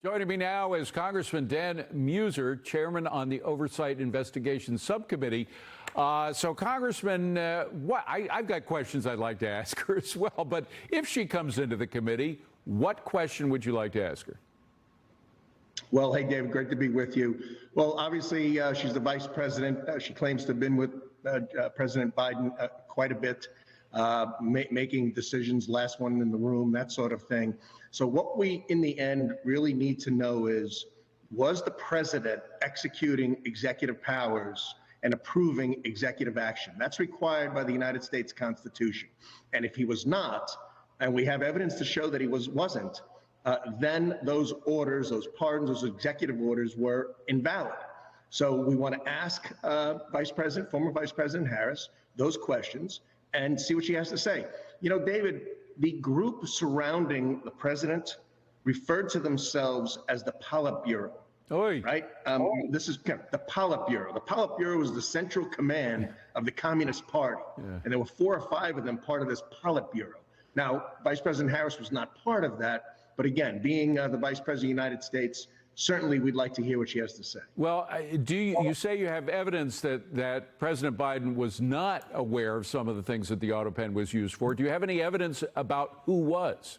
Joining me now is Congressman Dan Meuser, chairman on the Oversight Investigation Subcommittee. Congressman, I've got questions I'd like to ask her as well, but if she comes into the committee, what question would you like to ask her? Well, hey, David, great to be with you. Well, obviously, she's the vice president. She claims to have been with President Biden quite a bit, making decisions, last one in the room, that sort of thing. So what we, in the end, really need to know is, was the president executing executive powers and approving executive action? That's required by the United States Constitution. And if he was not, and we have evidence to show that he wasn't, then those orders, those pardons, those executive orders were invalid. So we want to ask former Vice President Harris those questions and see what she has to say. You know, David, the group surrounding the president referred to themselves as the Politburo. Oy. Right? This is the Politburo. The Politburo was the central command of the Communist Party. Yeah. And there were 4 or 5 of them part of this Politburo. Now, Vice President Harris was not part of that. But again, being the Vice President of the United States, certainly we'd like to hear what she has to say. Well, you say you have evidence that President Biden was not aware of some of the things that the auto pen was used for. Do you have any evidence about who was?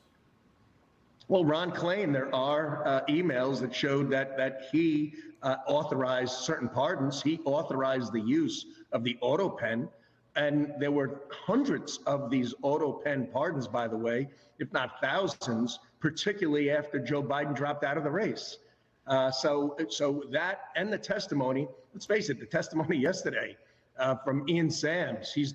Well, Ron claimed there are emails that showed that he authorized certain pardons. He authorized the use of the auto pen. And there were hundreds of these auto pen pardons, by the way, if not thousands, particularly after Joe Biden dropped out of the race. So that and the testimony, let's face it, the testimony yesterday from Ian Sams, he's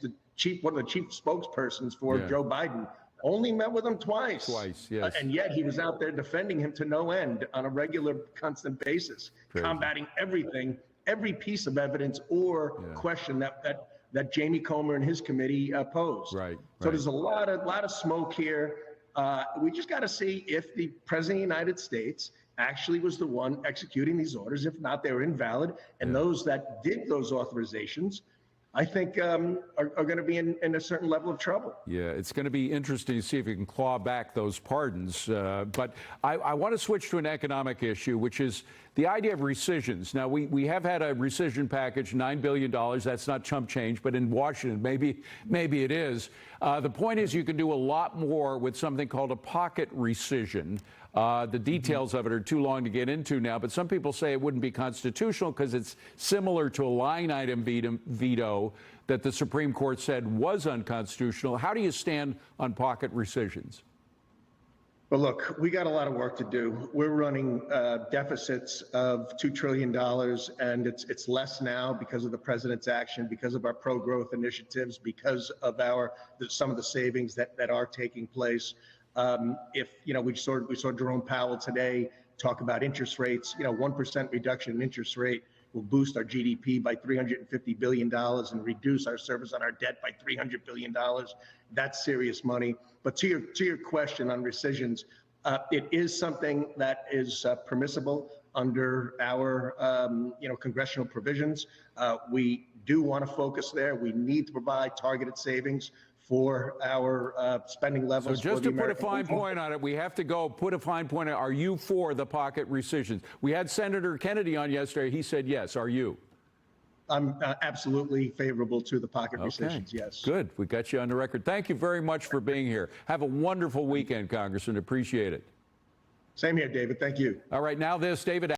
one of the chief spokespersons for Joe Biden, only met with him twice. Twice, yes. And yet he was out there defending him to no end on a regular, constant basis, combating everything, every piece of evidence or question that Jamie Comer and his committee posed. Right. So there's a lot of smoke here. We just got to see if the president of the United States actually was the one executing these orders. If not, they were invalid. And those that did those authorizations, I think, are going to be in a certain level of trouble. Yeah, it's going to be interesting to see if you can claw back those pardons. But I want to switch to an economic issue, which is the idea of rescissions. Now, we have had a rescission package, $9 billion. That's not chump change, but in Washington, maybe it is. The point is you can do a lot more with something called a pocket rescission. The details of it are too long to get into now, but some people say it wouldn't be constitutional because it's similar to a line item veto that the Supreme Court said was unconstitutional. How do you stand on pocket rescissions? Well, look, we got a lot of work to do. We're running deficits of $2 trillion, and it's less now because of the president's action, because of our pro-growth initiatives, because of some of the savings that are taking place. We saw Jerome Powell today talk about interest rates. 1% reduction in interest rate will boost our GDP by $350 billion and reduce our service on our debt by $300 billion. That's serious money. But to your question on rescissions, it is something that is permissible under our congressional provisions. We do want to focus there. We need to provide targeted savings for our spending levels. So just to put a fine point on it, we have to put a fine point on it. Are you for the pocket rescissions? We had Senator Kennedy on yesterday. He said yes. Are you? I'm absolutely favorable to the pocket rescissions, yes. Good. We got you on the record. Thank you very much for being here. Have a wonderful weekend, Congressman. Appreciate it. Same here, David. Thank you. All right, now this, David.